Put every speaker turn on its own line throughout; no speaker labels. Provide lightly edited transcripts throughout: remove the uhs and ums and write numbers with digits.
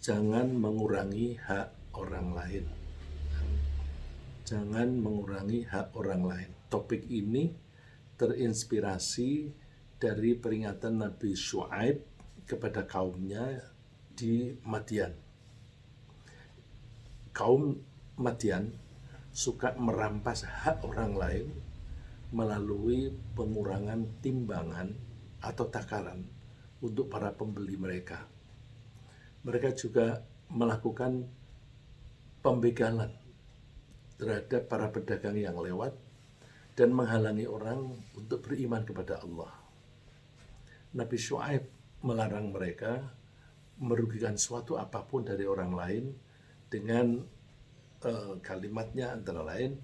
jangan mengurangi hak orang lain. Jangan mengurangi hak orang lain. Topik ini terinspirasi dari peringatan Nabi Syuaib kepada kaumnya di Madian. Kaum Madian suka merampas hak orang lain melalui pengurangan timbangan atau takaran untuk para pembeli mereka. Mereka juga melakukan pembegalan terhadap para pedagang yang lewat dan menghalangi orang untuk beriman kepada Allah. Nabi Syuaib melarang mereka merugikan suatu apapun dari orang lain dengan kalimatnya antara lain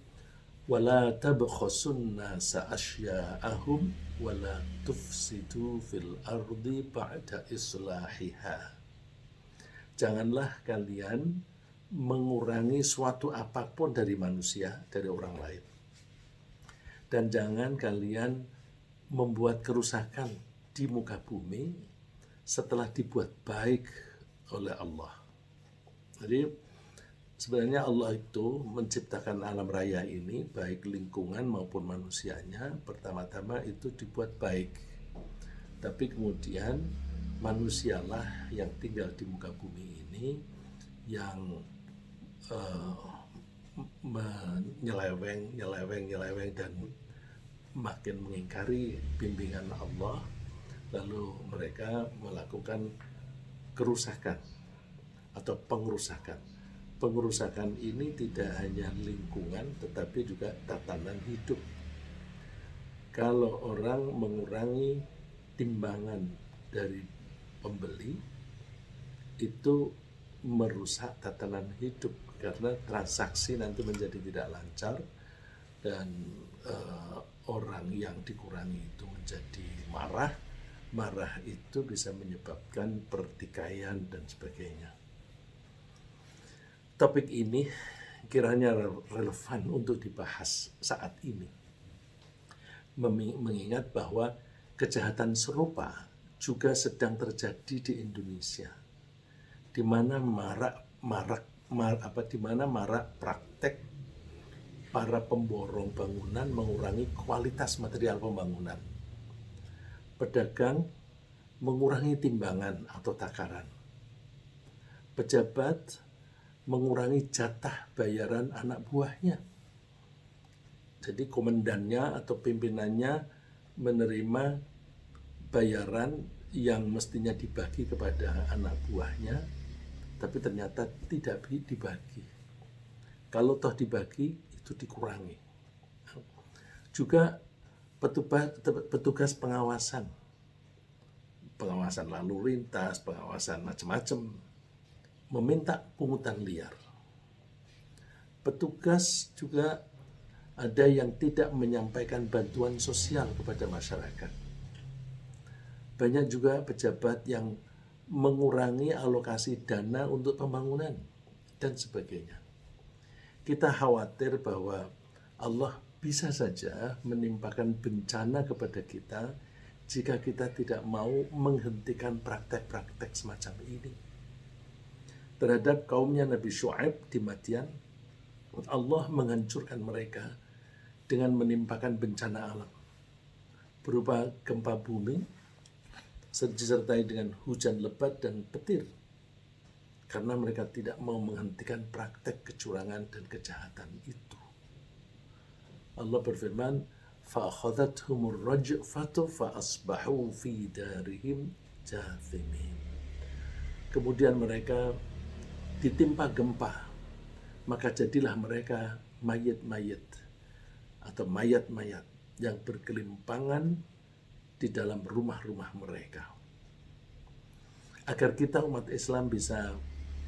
wala tabkhasun nasa asya'ahum wala tufsidu fil ardi ba'da islahiha. Janganlah kalian mengurangi suatu apapun dari manusia, dari orang lain. Dan jangan kalian membuat kerusakan di muka bumi setelah dibuat baik oleh Allah. Jadi sebenarnya Allah itu menciptakan alam raya ini, baik lingkungan maupun manusianya, pertama-tama itu dibuat baik. Tapi kemudian manusialah yang tinggal di muka bumi ini yang menyeleweng dan makin mengingkari bimbingan Allah, lalu mereka melakukan kerusakan atau pengerusakan. Pengerusakan ini tidak hanya lingkungan tetapi juga tatanan hidup. Kalau orang mengurangi timbangan dari pembeli, itu merusak tatanan hidup karena transaksi nanti menjadi tidak lancar dan orang yang dikurangi itu menjadi marah. Marah itu bisa menyebabkan pertikaian dan sebagainya. Topik ini kiranya relevan untuk dibahas saat ini, mengingat bahwa kejahatan serupa juga sedang terjadi di Indonesia, di mana marak praktek para pemborong bangunan mengurangi kualitas material pembangunan. Pedagang mengurangi timbangan atau takaran. Pejabat mengurangi jatah bayaran anak buahnya. Jadi komandannya atau pimpinannya menerima bayaran yang mestinya dibagi kepada anak buahnya, tapi ternyata tidak dibagi. Kalau toh dibagi, itu dikurangi. Juga petugas pengawasan lalu lintas, pengawasan macam-macam, meminta pungutan liar. Petugas juga ada yang tidak menyampaikan bantuan sosial kepada masyarakat. Banyak juga pejabat yang mengurangi alokasi dana untuk pembangunan dan sebagainya. Kita khawatir bahwa Allah bisa saja menimpakan bencana kepada kita jika kita tidak mau menghentikan praktek-praktek semacam ini. Terhadap kaumnya Nabi Syuaib di Madian, Allah menghancurkan mereka dengan menimpakan bencana alam berupa gempa bumi disertai dengan hujan lebat dan petir, karena mereka tidak mau menghentikan praktek kecurangan dan kejahatan itu. Allah berfirman, فَأَخَذَتْهُمُ الرَّجْفَةُ فَأَصْبَحُوا فِي دَارِهِمْ جَاثِمِينَ. Kemudian mereka ditimpa gempa, maka jadilah mereka mayat-mayat atau mayat-mayat yang bergelimpangan di dalam rumah-rumah mereka. Agar kita umat Islam bisa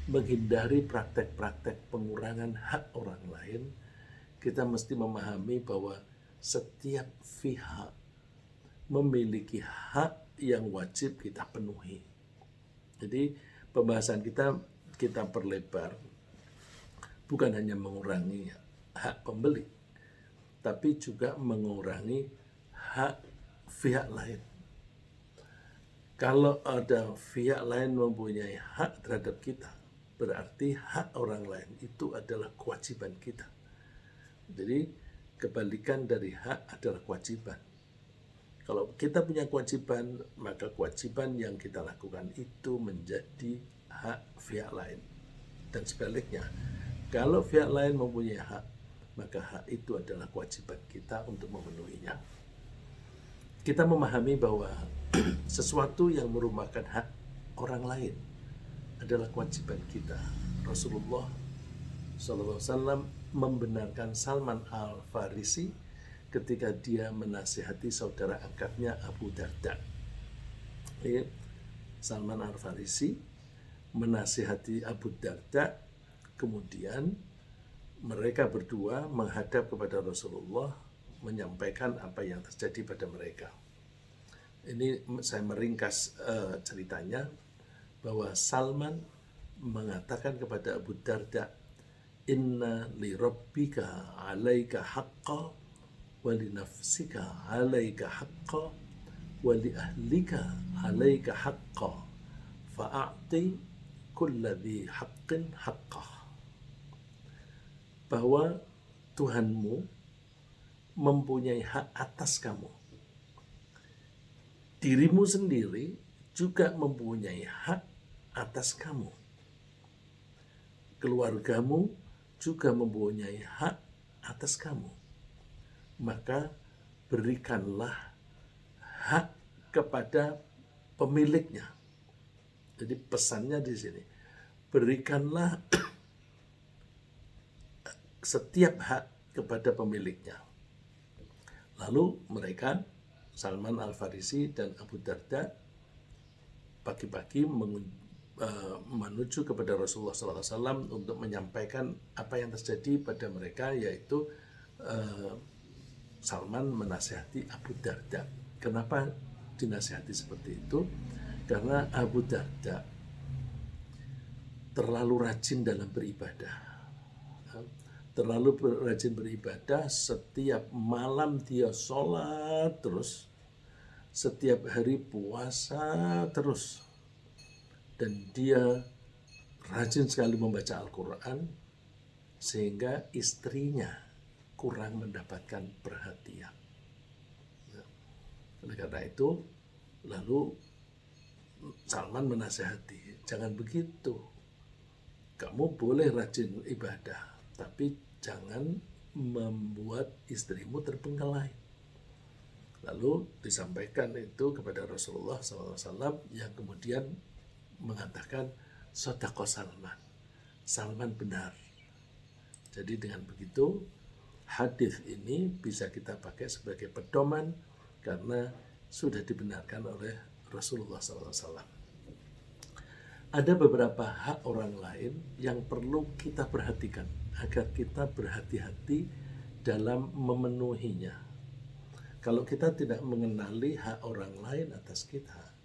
menghindari praktek-praktek pengurangan hak orang lain, kita mesti memahami bahwa setiap pihak memiliki hak yang wajib kita penuhi. Jadi pembahasan kita perlebar, bukan hanya mengurangi hak pembeli, tapi juga mengurangi hak pihak lain. Kalau ada pihak lain mempunyai hak terhadap kita, berarti hak orang lain itu adalah kewajiban kita. Jadi kebalikan dari hak adalah kewajiban. Kalau kita punya kewajiban, maka kewajiban yang kita lakukan itu menjadi hak pihak lain. Dan sebaliknya, kalau pihak lain mempunyai hak, maka hak itu adalah kewajiban kita untuk memenuhinya. Kita memahami bahwa sesuatu yang merupakan hak orang lain adalah kewajiban kita. Rasulullah SAW membenarkan Salman Al-Farisi ketika dia menasihati saudara angkatnya Abu Darda. Salman Al-Farisi menasihati Abu Darda, kemudian mereka berdua menghadap kepada Rasulullah menyampaikan apa yang terjadi pada mereka. Ini saya meringkas ceritanya, bahwa Salman mengatakan kepada Abu Darda, inna li rabbika alaika haqqa wa li nafsika alaika haqqa wa li ahlika alaika haqqa fa'ati kulla dhi haqqin haqqah. Bahwa Tuhanmu mempunyai hak atas kamu. Dirimu sendiri juga mempunyai hak atas kamu. Keluargamu juga mempunyai hak atas kamu. Maka berikanlah hak kepada pemiliknya. Jadi pesannya di sini, berikanlah setiap hak kepada pemiliknya. Lalu mereka, Salman Al-Farisi dan Abu Darda, pagi-pagi menuju kepada Rasulullah SAW untuk menyampaikan apa yang terjadi pada mereka, yaitu Salman menasihati Abu Darda. Kenapa dinasihati seperti itu? Karena Abu Darda terlalu rajin dalam beribadah. Terlalu rajin beribadah, setiap malam dia sholat terus, setiap hari puasa terus, dan dia rajin sekali membaca Al-Quran, sehingga istrinya kurang mendapatkan perhatian. Oleh karena itu, lalu Salman menasihati, jangan begitu, kamu boleh rajin ibadah, tapi jangan membuat istrimu terbengkalai. Lalu disampaikan itu kepada Rasulullah SAW, yang kemudian mengatakan, Sodaqo Salman, Salman benar. Jadi dengan begitu, hadis ini bisa kita pakai sebagai pedoman karena sudah dibenarkan oleh Rasulullah SAW. Ada beberapa hak orang lain yang perlu kita perhatikan agar kita berhati-hati dalam memenuhinya. Kalau kita tidak mengenali hak orang lain atas kita,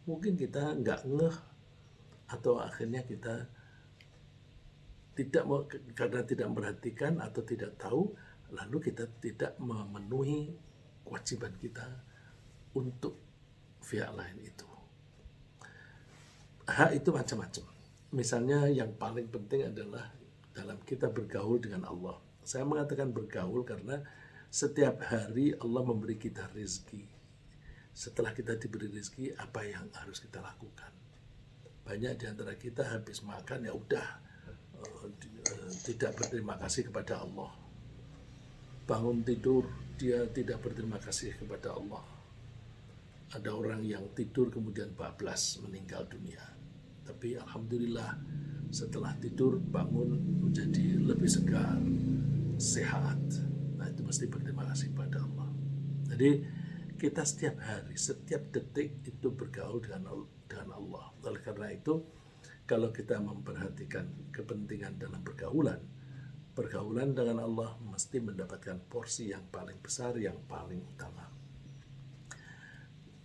mungkin kita nggak ngeh, atau akhirnya kita karena tidak memperhatikan atau tidak tahu, lalu kita tidak memenuhi kewajiban kita untuk pihak lain itu. Hak itu macam-macam. Misalnya yang paling penting adalah dalam kita bergaul dengan Allah. Saya mengatakan bergaul karena setiap hari Allah memberi kita rezeki. Setelah kita diberi rezeki, apa yang harus kita lakukan? Banyak di antara kita habis makan, ya udah, tidak berterima kasih kepada Allah. Bangun tidur, dia tidak berterima kasih kepada Allah. Ada orang yang tidur kemudian bablas meninggal dunia. Tapi alhamdulillah setelah tidur bangun menjadi lebih segar, sehat. Nah, itu mesti berterima kasih kepada Allah. Jadi kita setiap hari, setiap detik itu bergaul dengan Allah. Oleh karena itu, kalau kita memperhatikan kepentingan dalam pergaulan dengan Allah mesti mendapatkan porsi yang paling besar, yang paling utama.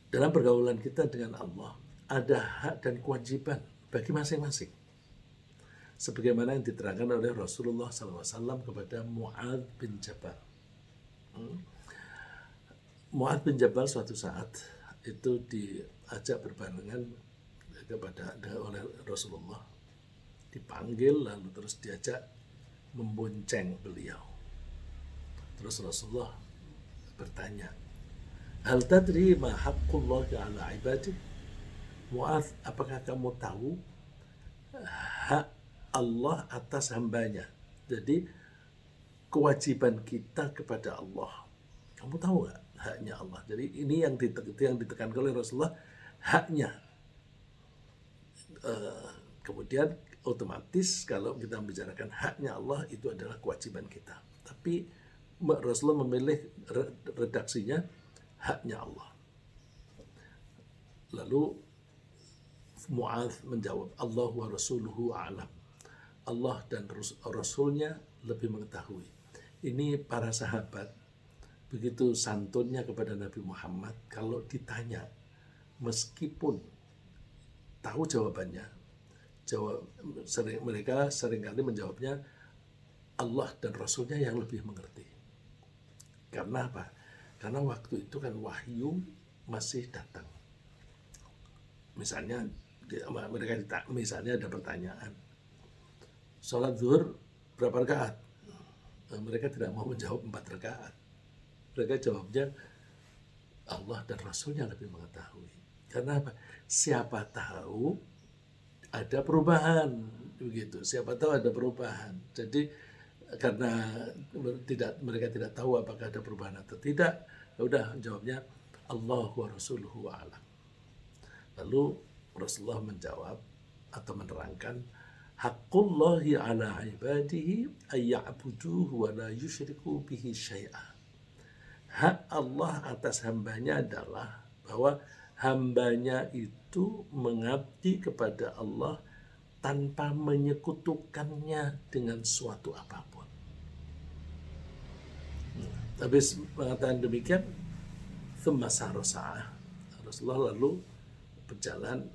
Dalam pergaulan kita dengan Allah, ada hak dan kewajiban bagi masing-masing. Sebagaimana yang diterangkan oleh Rasulullah SAW kepada Mu'adz bin Jabal. Mu'adz bin Jabal suatu saat itu diajak berbarengan oleh Rasulullah, dipanggil lalu terus diajak membonceng beliau. Terus Rasulullah bertanya, hal tadri ma haqqullahi ala ibadih? Mu'adz, apakah kamu tahu hak Allah atas hambanya? Jadi kewajiban kita kepada Allah. Kamu tahu nggak haknya Allah? Jadi ini yang ditekankan oleh Rasulullah, haknya. Kemudian otomatis kalau kita membicarakan haknya Allah, itu adalah kewajiban kita. Tapi Rasulullah memilih redaksinya haknya Allah. Lalu Mu'adz menjawab, Allah wa rasuluhu a'lam. Allah dan Rasulnya lebih mengetahui. Ini para sahabat begitu santunnya kepada Nabi Muhammad, kalau ditanya meskipun tahu jawabannya, mereka seringkali menjawabnya Allah dan Rasulnya yang lebih mengerti. Karena apa? Karena waktu itu kan wahyu masih datang. Misalnya misalnya ada pertanyaan, sholat zuhur berapa rakaat? Mereka tidak mau menjawab 4 rakaat. Mereka jawabnya Allah dan Rasulnya lebih mengetahui. Karena apa? Siapa tahu ada perubahan, begitu. Siapa tahu ada perubahan. Jadi karena mereka tidak tahu apakah ada perubahan atau tidak, ya udah jawabnya Allah wa rasuluhu a'lam. Lalu Rasulullah menjawab atau menerangkan, haqqullahi ala ibadihi ayya'buduhu wa la yusyriku bihi syai'a. Hak Allah atas hambanya adalah bahwa hambanya itu mengabdi kepada Allah tanpa menyekutukannya dengan suatu apapun. Habis mengatakan demikian, thumma sa'ah. Rasulullah lalu berjalan,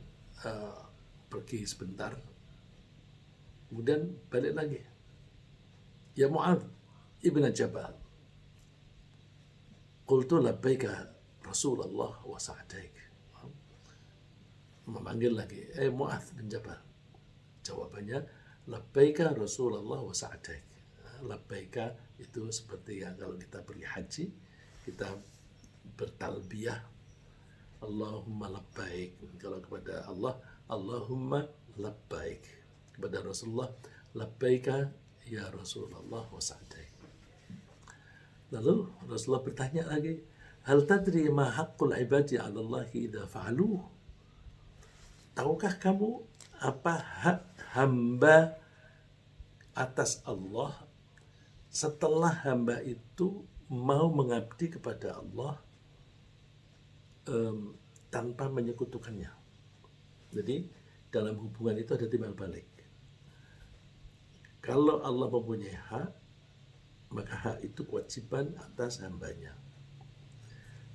pergi sebentar, kemudian balik lagi. Ya Mu'adz ibn Jabal, qultu labbaika Rasulullah wa sa'daik. Memanggil lagi, Mu'adz bin Jabal. Jawabannya, labbaika Rasulullah wa sa'daik. Labbaika itu seperti yang kalau kita pergi haji, kita bertalbiyah, Allahumma labbaik. Kalau kepada Allah, Allahumma labbaik. Kepada Rasulullah, labbaika ya Rasulullah wa sa'daik. Lalu Rasulullah bertanya lagi, hal tadri ma haqqul ibadi 'ala Allah idza fa'aluh? Tahukah kamu apa hak hamba atas Allah setelah hamba itu mau mengabdi kepada Allah tanpa menyekutukannya? Jadi dalam hubungan itu ada timbal balik. Kalau Allah mempunyai hak, maka hak itu kewajiban atas hambanya.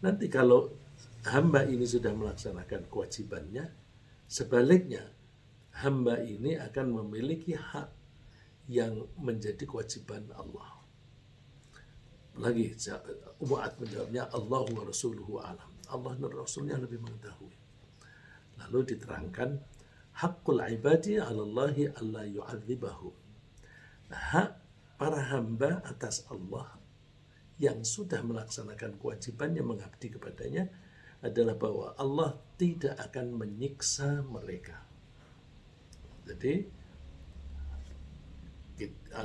Nanti kalau hamba ini sudah melaksanakan kewajibannya, sebaliknya hamba ini akan memiliki hak yang menjadi kewajiban Allah. Lagi Mu'adz menjawabnya, Allah wa rasuluhu a'lam. Allah dan Rasulnya lebih mengetahui. Lalu diterangkan, haqqul ibadi 'ala Allahi alla yu'adzibahum. Hak para hamba atas Allah yang sudah melaksanakan kewajibannya mengabdi kepadanya adalah bahwa Allah tidak akan menyiksa mereka. Jadi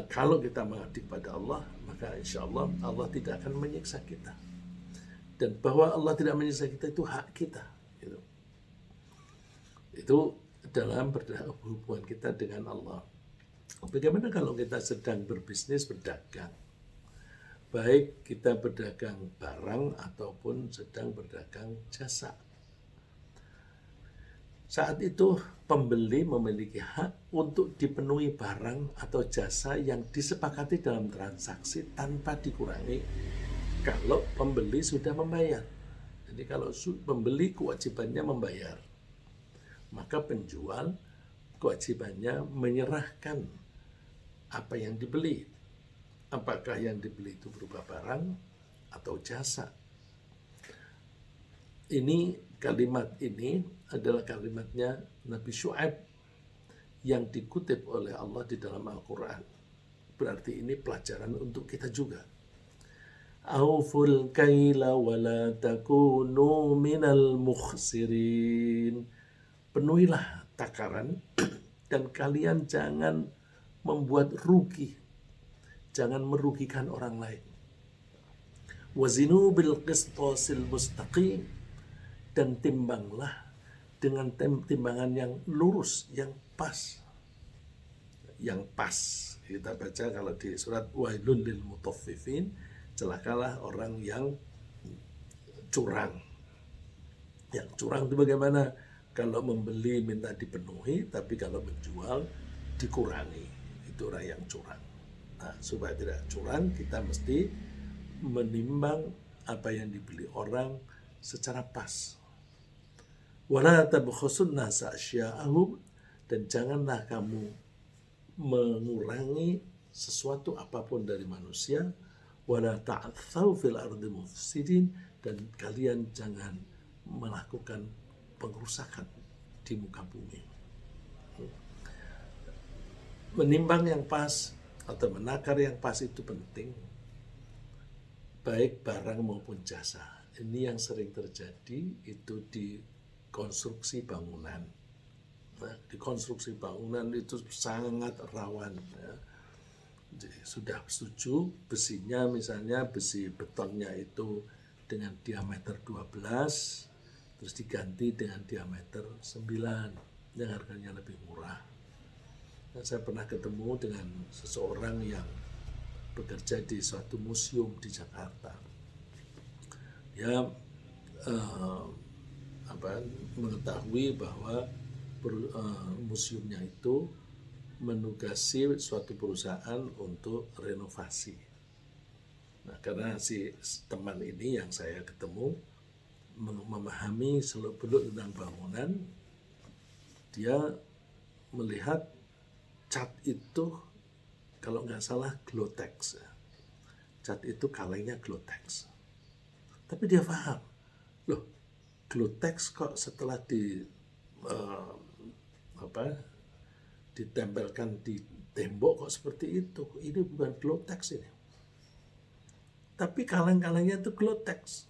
kalau kita mengabdi kepada Allah, maka insya Allah Allah tidak akan menyiksa kita. Dan bahwa Allah tidak menyiksa kita itu hak kita. Itu dalam hubungan kita dengan Allah. Bagaimana kalau kita sedang berbisnis, berdagang? Baik kita berdagang barang ataupun sedang berdagang jasa. Saat itu pembeli memiliki hak untuk dipenuhi barang atau jasa yang disepakati dalam transaksi tanpa dikurangi kalau pembeli sudah membayar. Jadi kalau pembeli kewajibannya membayar, maka penjual kewajibannya menyerahkan apa yang dibeli. Apakah yang dibeli itu berupa barang atau jasa. Ini kalimat ini adalah kalimatnya Nabi Syuaib yang dikutip oleh Allah di dalam Al-Quran. Berarti ini pelajaran untuk kita juga. Auful kaila wa la takunu minal mukhsirin. Penuhilah takaran dan kalian jangan membuat rugi, jangan merugikan orang lain. Wazinu bil qistasil mustaqim, dan timbanglah dengan timbangan yang lurus, yang pas. Yang pas. Kita baca kalau di surat Wailul lil mutaffifin, celakalah orang yang curang. Yang curang itu bagaimana? Kalau membeli minta dipenuhi, tapi kalau menjual dikurangi. Itu orang yang curang. Nah, supaya tidak curang, kita mesti menimbang apa yang dibeli orang secara pas. Wala tabkhasun nasa asya'ahum, dan janganlah kamu mengurangi sesuatu apapun dari manusia. Wala ta'tsaw fil ardi mufsidin, dan kalian jangan melakukan pengerusakan di muka bumi. Menimbang yang pas atau menakar yang pas itu penting, baik barang maupun jasa. Ini yang sering terjadi itu di konstruksi bangunan. Nah, di konstruksi bangunan itu sangat rawan. Ya. Jadi, sudah setuju besinya, misalnya besi betonnya itu dengan diameter 12, terus diganti dengan diameter 9 yang harganya lebih murah. Nah, saya pernah ketemu dengan seseorang yang bekerja di suatu museum di Jakarta. Dia mengetahui bahwa museumnya itu menugasi suatu perusahaan untuk renovasi. Nah, karena si teman ini yang saya ketemu memahami seluk-beluk tentang bangunan, dia melihat cat itu kalau nggak salah Glotex. Cat itu kalengnya Glotex. Tapi dia paham, loh, Glotex kok setelah ditempelkan di tembok kok seperti itu? Ini bukan Glotex ini. Tapi kaleng-kalengnya itu Glotex.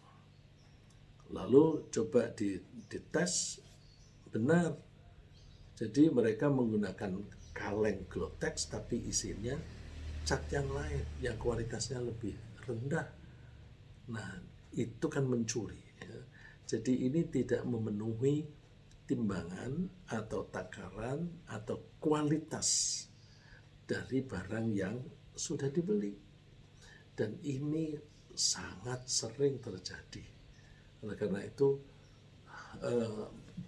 Lalu coba dites, benar. Jadi mereka menggunakan kaleng Glotex tapi isinya cat yang lain, yang kualitasnya lebih rendah. Nah, itu kan mencuri. Ya. Jadi ini tidak memenuhi timbangan atau takaran atau kualitas dari barang yang sudah dibeli. Dan ini sangat sering terjadi. Oleh karena itu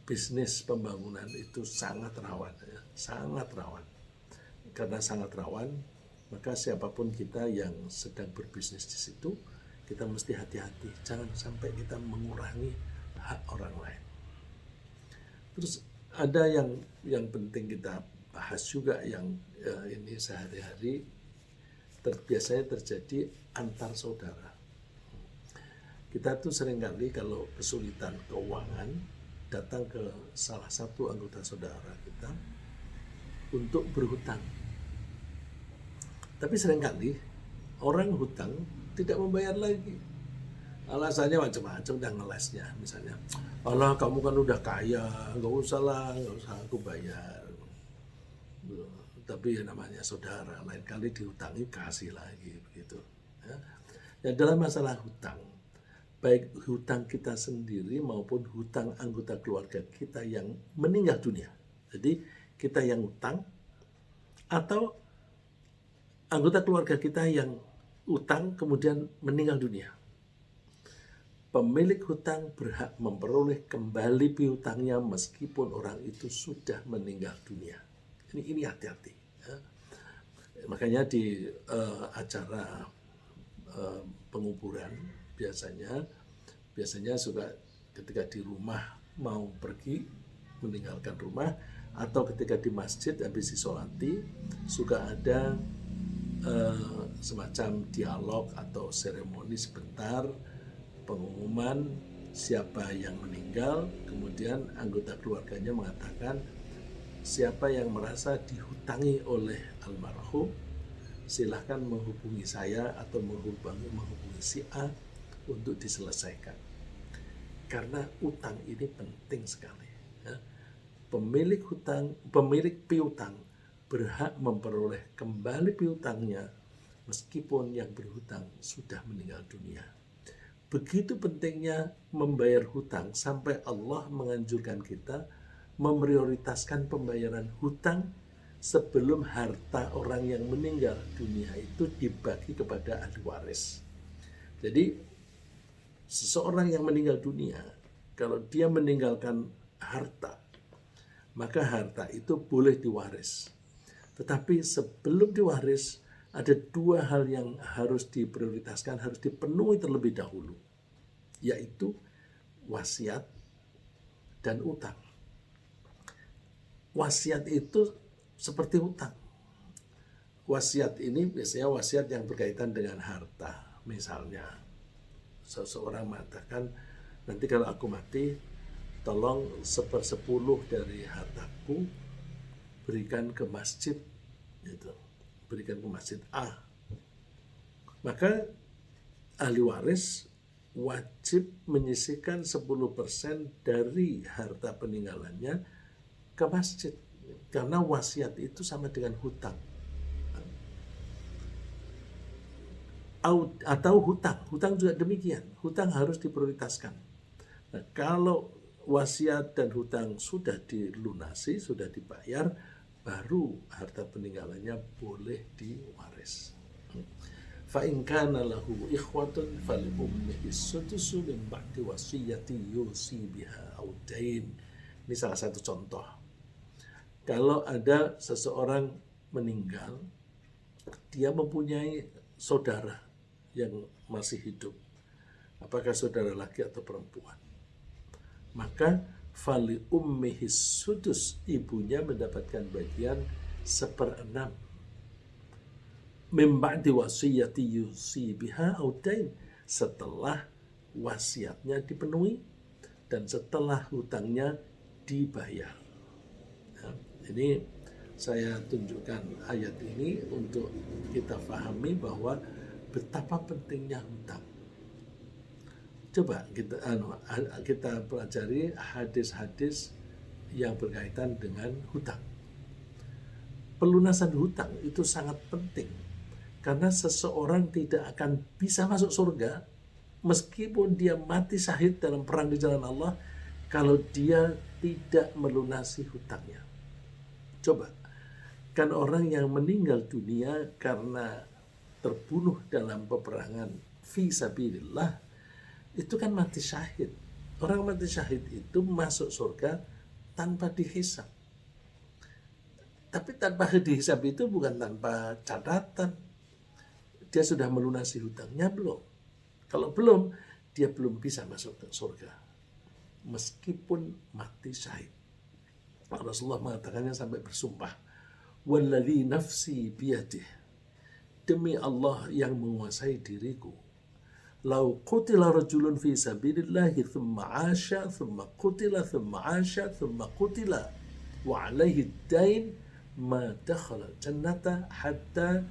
bisnis pembangunan itu sangat rawan, ya, sangat rawan. Karena sangat rawan, maka siapapun kita yang sedang berbisnis di situ, kita mesti hati-hati, jangan sampai kita mengurangi hak orang lain. Terus ada yang penting kita bahas juga, yang ini sehari-hari biasanya terjadi antar saudara. Kita tuh seringkali kalau kesulitan keuangan datang ke salah satu anggota saudara kita untuk berhutang. Tapi seringkali orang hutang tidak membayar lagi. Alasannya macam-macam, udah ngelesnya. Misalnya, alah kamu kan udah kaya, nggak usah aku bayar. Tapi ya namanya saudara, lain kali dihutangi kasih lagi begitu. Ya, dalam masalah hutang, baik hutang kita sendiri maupun hutang anggota keluarga kita yang meninggal dunia. Jadi kita yang hutang atau anggota keluarga kita yang hutang kemudian meninggal dunia. Pemilik hutang berhak memperoleh kembali piutangnya meskipun orang itu sudah meninggal dunia. Ini hati-hati. Ya. Makanya di acara penguburan biasanya suka ketika di rumah mau pergi meninggalkan rumah atau ketika di masjid habis disolati suka ada semacam dialog atau seremoni sebentar, pengumuman siapa yang meninggal, kemudian anggota keluarganya mengatakan siapa yang merasa dihutangi oleh almarhum silahkan menghubungi saya atau menghubungi si A untuk diselesaikan. Karena utang ini penting sekali. Ya. Pemilik piutang berhak memperoleh kembali piutangnya meskipun yang berhutang sudah meninggal dunia. Begitu pentingnya membayar hutang sampai Allah menganjurkan kita memprioritaskan pembayaran hutang sebelum harta orang yang meninggal dunia itu dibagi kepada ahli waris. Jadi seseorang yang meninggal dunia, kalau dia meninggalkan harta, maka harta itu boleh diwaris. Tetapi sebelum diwaris, ada dua hal yang harus diprioritaskan, harus dipenuhi terlebih dahulu, yaitu wasiat dan utang. Wasiat itu seperti utang. Wasiat ini biasanya wasiat yang berkaitan dengan harta. Misalnya, seseorang mengatakan, nanti kalau aku mati, tolong 1/10 dari hartaku berikan ke masjid, gitu. Berikan ke masjid A. Maka ahli waris wajib menyisihkan 10% dari harta peninggalannya ke masjid. Karena wasiat itu sama dengan hutang. Atau hutang juga demikian. Hutang harus diprioritaskan. Nah, kalau wasiat dan hutang sudah dilunasi, sudah dibayar, baru harta peninggalannya boleh diwaris. Fa in kana lahu ikhwatun fali ummihi sudusu min ba'di wasiyati yusi biha aw dain. Ini salah satu contoh. Kalau ada seseorang meninggal, dia mempunyai saudara yang masih hidup, apakah saudara laki atau perempuan, maka fali ummihi sudus, ibunya mendapatkan bagian 1/6 min ba'di wasiyati yusi biha aw dain, setelah wasiatnya dipenuhi dan setelah hutangnya dibayar. Ya, ini saya tunjukkan ayat ini untuk kita pahami bahwa betapa pentingnya hutang. Coba kita pelajari hadis-hadis yang berkaitan dengan hutang. Pelunasan hutang itu sangat penting karena seseorang tidak akan bisa masuk surga meskipun dia mati syahid dalam perang di jalan Allah kalau dia tidak melunasi hutangnya. Coba, kan orang yang meninggal dunia karena terbunuh dalam peperangan fi sabilillah itu kan mati syahid. Orang mati syahid itu masuk surga tanpa dihisab. Tapi tanpa dihisab itu bukan tanpa catatan. Dia sudah melunasi hutangnya belum? Kalau belum, dia belum bisa masuk ke surga. Meskipun mati syahid. Rasulullah mengatakannya sampai bersumpah. Walladzi nafsi biyadih. Demi Allah yang menguasai diriku. Lau qutila rajulun fi sabilillahi thumma asha, thumma qutila, thumma asha, thumma qutila. Wa alaihi dain ma dakhala jannata hatta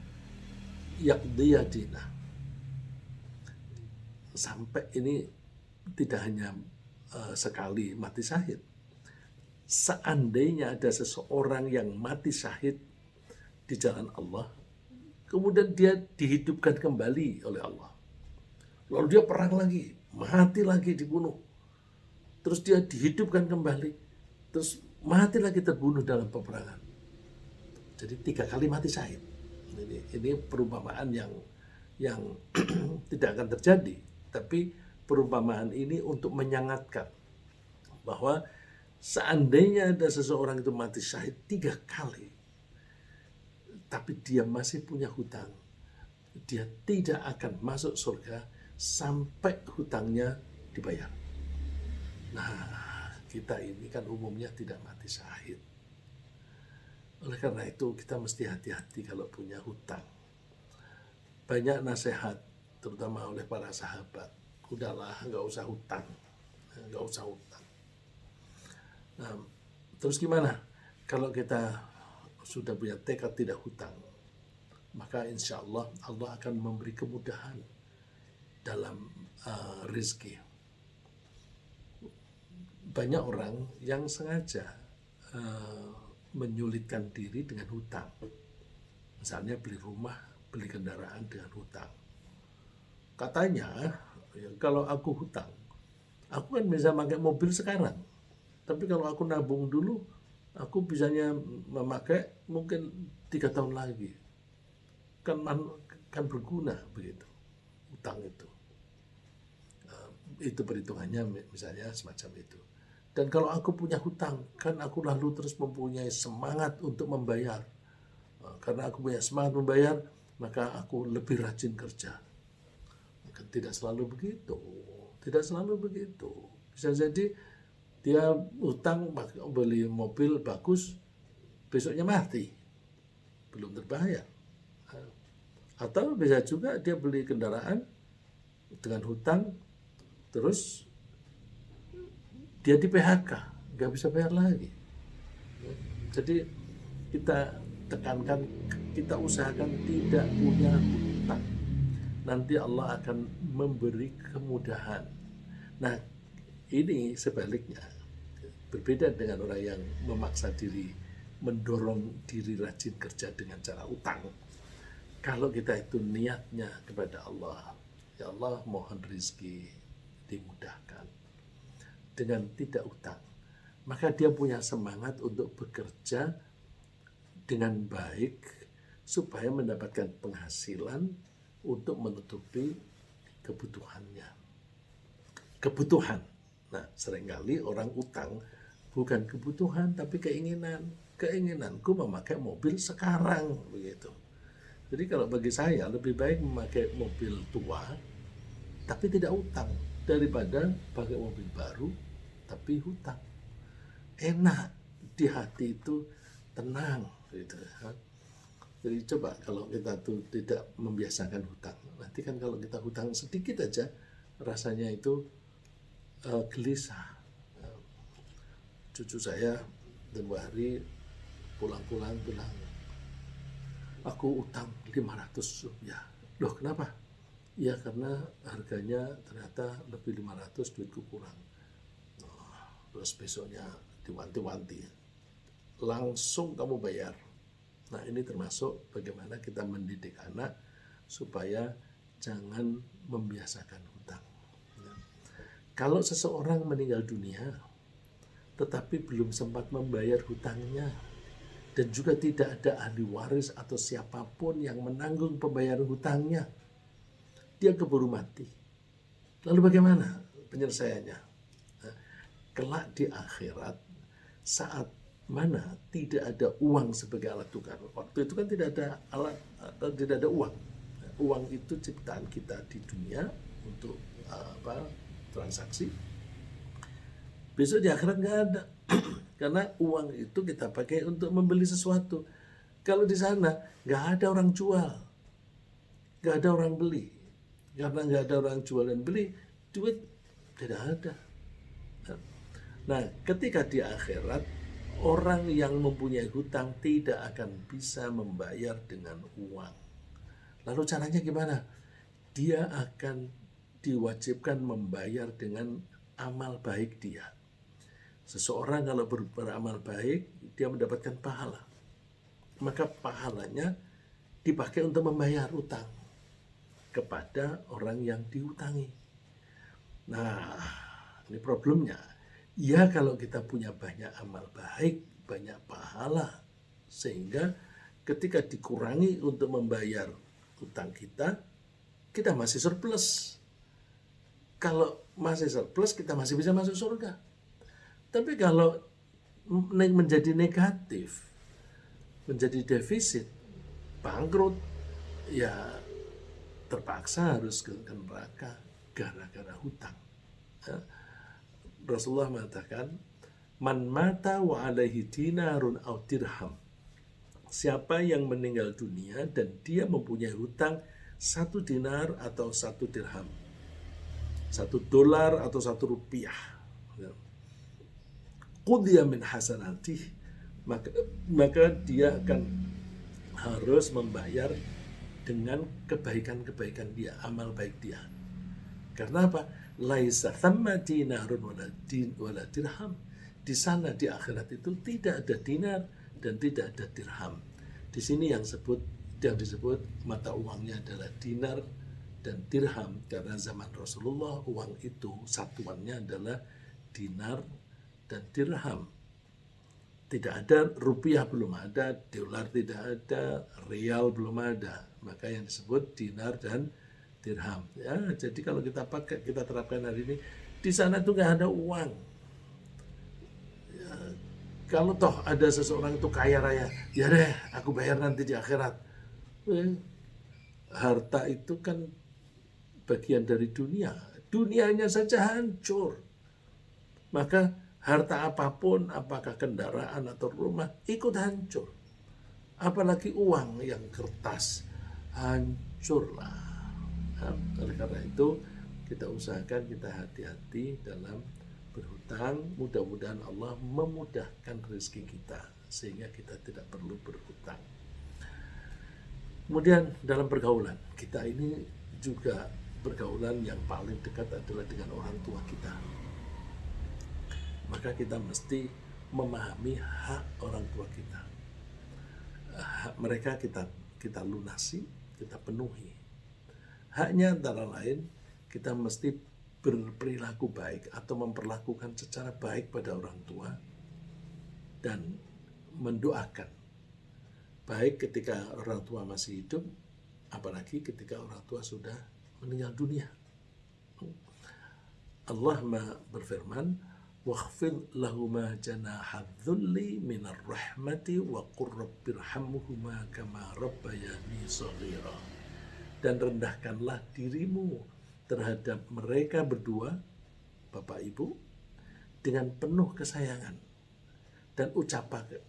yaqdiya dinah. Sampai ini tidak hanya sekali mati syahid. Seandainya ada seseorang yang mati syahid di jalan Allah, kemudian dia dihidupkan kembali oleh Allah. Lalu dia perang lagi, mati lagi dibunuh. Terus dia dihidupkan kembali, terus mati lagi terbunuh dalam peperangan. Jadi 3 kali mati syahid. Ini perumpamaan yang tidak akan terjadi, tapi perumpamaan ini untuk menyangatkan bahwa seandainya ada seseorang itu mati syahid 3 kali, tapi dia masih punya hutang, dia tidak akan masuk surga sampai hutangnya dibayar. Nah, kita ini kan umumnya tidak mati syahid. Oleh karena itu kita mesti hati-hati kalau punya hutang. Banyak nasihat, terutama oleh para sahabat. Udahlah, nggak usah hutang. nggak usah hutang. Nah, terus gimana kalau kita sudah punya tekad tidak hutang? Maka insya Allah Allah akan memberi kemudahan dalam rezeki. Banyak orang yang sengaja menyulitkan diri dengan hutang. Misalnya beli rumah, beli kendaraan dengan hutang. Katanya, ya, kalau aku hutang, aku kan bisa pakai mobil sekarang. Tapi kalau aku nabung dulu, aku bisanya memakai mungkin 3 tahun lagi. Kan berguna begitu, hutang itu. Itu perhitungannya misalnya semacam itu. Dan kalau aku punya hutang, kan aku lalu terus mempunyai semangat untuk membayar. Karena aku punya semangat membayar, maka aku lebih rajin kerja. Tidak selalu begitu. Tidak selalu begitu. Bisa jadi dia hutang beli mobil bagus, besoknya mati. Belum terbayar. Atau bisa juga dia beli kendaraan dengan hutang, terus dia di PHK, nggak bisa bayar lagi. Jadi kita tekankan, kita usahakan tidak punya hutang. Nanti Allah akan memberi kemudahan. Nah, ini sebaliknya, berbeda dengan orang yang memaksa diri, mendorong diri rajin kerja dengan cara utang. Kalau kita itu niatnya kepada Allah, ya Allah mohon rezeki dimudahkan dengan tidak utang, maka dia punya semangat untuk bekerja dengan baik supaya mendapatkan penghasilan untuk menutupi kebutuhannya. Kebutuhan. Nah, seringkali orang utang bukan kebutuhan tapi keinginan. Keinginanku memakai mobil sekarang begitu. Jadi kalau bagi saya lebih baik memakai mobil tua tapi tidak utang daripada pakai mobil baru tapi hutang. Enak di hati itu, tenang gitu. Jadi coba kalau kita tuh tidak membiasakan hutang, nanti kan kalau kita hutang sedikit aja rasanya itu gelisah. Cucu saya dan Wahri pulang-pulang bilang, aku utang 500 rupiah. Loh kenapa? Ya karena harganya ternyata lebih 500, duitku kurang. Terus besoknya diwanti-wanti, langsung kamu bayar. Nah ini termasuk bagaimana kita mendidik anak supaya jangan membiasakan hutang. Kalau seseorang meninggal dunia tetapi belum sempat membayar hutangnya dan juga tidak ada ahli waris atau siapapun yang menanggung pembayaran hutangnya, dia keburu mati. Lalu bagaimana penyelesaiannya? Nah, kelak di akhirat saat mana tidak ada uang sebagai alat tukar. Waktu itu kan tidak ada alat atau tidak ada uang. Uang itu ciptaan kita di dunia untuk transaksi. Besok di akhirat nggak ada. Karena uang itu kita pakai untuk membeli sesuatu. Kalau di sana nggak ada orang jual, nggak ada orang beli. Karena nggak ada orang jual dan beli, duit tidak ada. Nah, ketika di akhirat, orang yang mempunyai hutang tidak akan bisa membayar dengan uang. Lalu caranya gimana? Dia akan diwajibkan membayar dengan amal baik dia. Seseorang kalau beramal baik, dia mendapatkan pahala. Maka pahalanya dipakai untuk membayar utang kepada orang yang diutangi. Nah, ini problemnya. Ya kalau kita punya banyak amal baik, banyak pahala, sehingga ketika dikurangi untuk membayar utang kita masih surplus. Kalau masih surplus, kita masih bisa masuk surga. Tapi kalau menjadi negatif, menjadi defisit, bangkrut, ya terpaksa harus ke neraka gara-gara hutang. Ya. Rasulullah mengatakan, man mata wa alaihi dinarun aw dirham. Siapa yang meninggal dunia dan dia mempunyai hutang 1 dinar atau 1 dirham, 1 dolar atau 1 rupiah. Qudhiya min hasanatih, maka dia akan harus membayar dengan kebaikan-kebaikan dia, amal baik dia. Karena apa? Laisa thamma dinarun wala dirham. Di sana di akhirat itu tidak ada dinar dan tidak ada dirham. Di sini yang disebut mata uangnya adalah dinar dan dirham, karena zaman Rasulullah uang itu satuannya adalah dinar dan dirham. Tidak ada rupiah, belum ada dolar, tidak ada rial, belum ada. Maka yang disebut dinar dan dirham. Ya, jadi kalau kita terapkan hari ini, di sana tuh nggak ada uang. Ya, kalau toh ada seseorang itu kaya raya, ya deh, aku bayar nanti di akhirat. Harta itu kan bagian dari dunia. Dunianya saja hancur. Maka harta apapun, apakah kendaraan atau rumah, ikut hancur. Apalagi uang yang kertas, hancurlah. Nah, oleh karena itu, kita usahakan kita hati-hati dalam berhutang. Mudah-mudahan Allah memudahkan rezeki kita, sehingga kita tidak perlu berhutang. Kemudian dalam pergaulan, kita ini juga pergaulan yang paling dekat adalah dengan orang tua kita. Maka kita mesti memahami hak orang tua kita. Hak mereka kita lunasi, kita penuhi. Haknya antara lain, kita mesti berperilaku baik atau memperlakukan secara baik pada orang tua dan mendoakan. Baik ketika orang tua masih hidup, apalagi ketika orang tua sudah meninggal dunia. Allah berfirman, wakhfid lahuma janaha dzulli minar rahmati wa qur rabbirhamhuma kama rabbayani shaghira. Dan rendahkanlah dirimu terhadap mereka berdua, bapak ibu, dengan penuh kesayangan, dan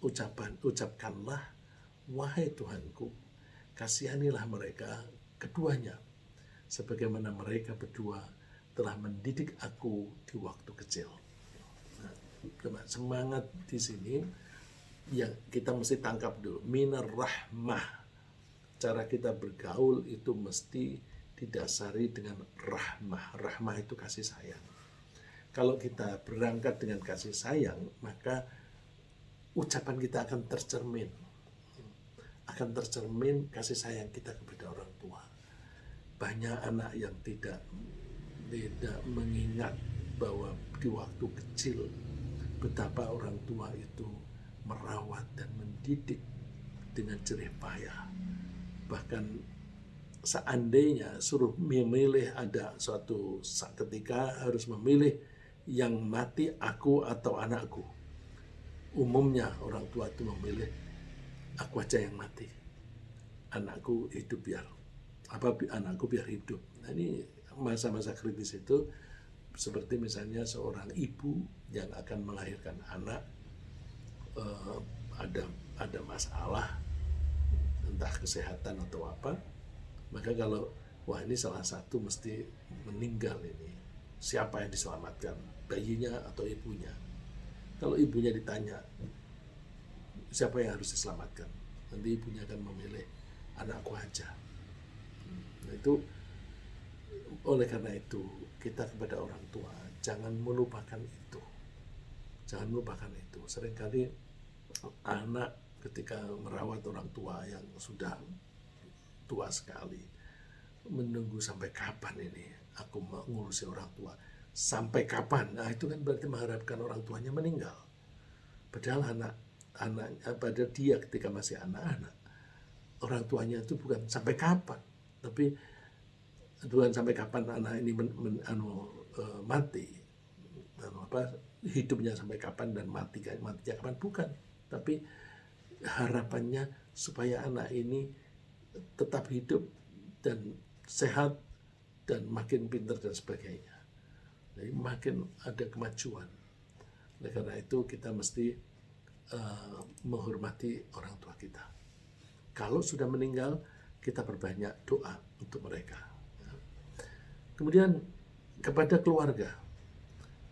ucapkanlah, wahai Tuhanku, kasihanilah mereka keduanya sebagaimana mereka berdua telah mendidik aku di waktu kecil. Semangat di sini yang kita mesti tangkap dulu, minar rahmah. Cara kita bergaul itu mesti didasari dengan rahmah. Rahmah itu kasih sayang. Kalau kita berangkat dengan kasih sayang, maka ucapan kita akan tercermin. Akan tercermin kasih sayang kita kepada orang tua. Banyak anak yang tidak mengingat bahwa di waktu kecil betapa orang tua itu merawat dan mendidik dengan jerih payah. Bahkan seandainya suruh memilih, ada suatu ketika harus memilih yang mati aku atau anakku. Umumnya orang tua itu memilih aku aja yang mati. Anakku hidup anakku biar hidup. Nah, ini masa-masa kritis itu seperti misalnya seorang ibu yang akan melahirkan anak, ada masalah entah kesehatan atau apa, maka kalau ini salah satu mesti meninggal ini, siapa yang diselamatkan, bayinya atau ibunya? Kalau ibunya ditanya siapa yang harus diselamatkan, nanti ibunya akan memilih anakku aja. Nah, itu oleh karena itu kita kepada orang tua jangan melupakan itu. Seringkali anak ketika merawat orang tua yang sudah tua sekali, menunggu sampai kapan ini aku mengurusi orang tua, sampai kapan? Nah, itu kan berarti mengharapkan orang tuanya meninggal. Padahal pada dia ketika masih anak-anak, orang tuanya itu bukan sampai kapan, tapi bukan sampai kapan anak ini mati, hidupnya sampai kapan dan matinya kapan, bukan. Tapi harapannya supaya anak ini tetap hidup dan sehat dan makin pintar dan sebagainya. Jadi makin ada kemajuan. Oleh karena itu kita mesti menghormati orang tua kita. Kalau sudah meninggal, kita perbanyak doa untuk mereka. Kemudian kepada keluarga,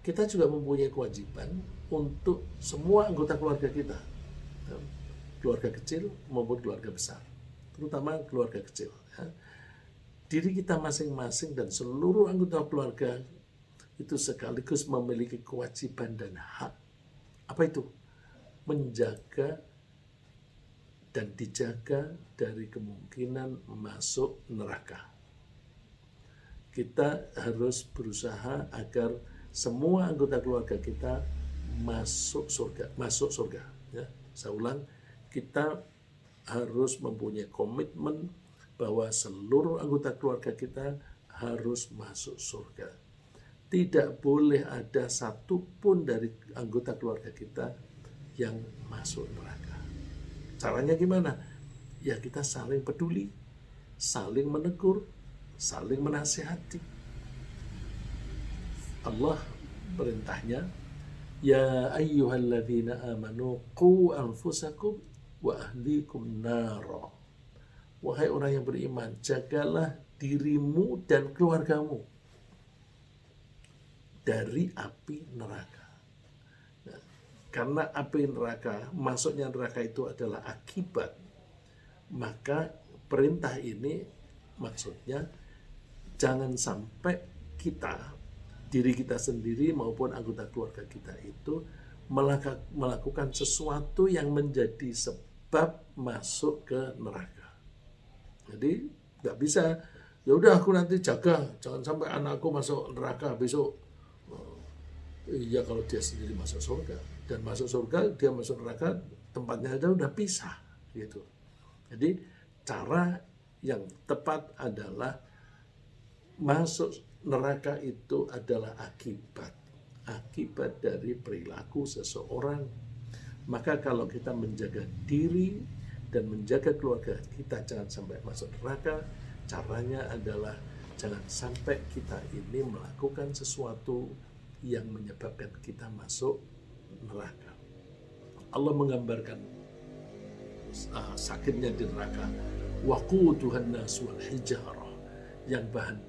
kita juga mempunyai kewajiban untuk semua anggota keluarga kita, keluarga kecil maupun keluarga besar, terutama keluarga kecil. Ya. Diri kita masing-masing dan seluruh anggota keluarga itu sekaligus memiliki kewajiban dan hak. Apa itu? Menjaga dan dijaga dari kemungkinan masuk neraka. Kita harus berusaha agar semua anggota keluarga kita masuk surga. Ya. Saya ulang, kita harus mempunyai komitmen bahwa seluruh anggota keluarga kita harus masuk surga. Tidak boleh ada satupun dari anggota keluarga kita yang masuk neraka. Caranya gimana? Ya kita saling peduli, saling menegur, saling menasihati. Allah perintahnya, ya ayyuhalladzina amanu qu anfusakum wa ahlikum nara. Wahai orang yang beriman, jagalah dirimu dan keluargamu dari api neraka. Nah, karena api neraka, masuknya neraka itu adalah akibat, maka perintah ini maksudnya jangan sampai kita, diri kita sendiri maupun anggota keluarga kita itu melakukan sesuatu yang menjadi sebab masuk ke neraka. Jadi nggak bisa, ya udah aku nanti jaga, jangan sampai anakku masuk neraka besok. Iya kalau dia sendiri masuk surga, dan masuk surga dia masuk neraka, tempatnya aja udah pisah gitu. Jadi cara yang tepat adalah masuk neraka itu adalah akibat dari perilaku seseorang. Maka kalau kita menjaga diri dan menjaga keluarga kita jangan sampai masuk neraka, caranya adalah jangan sampai kita ini melakukan sesuatu yang menyebabkan kita masuk neraka. Allah menggambarkan sakitnya di neraka, waquduhan nas wal hijarah, yang bahan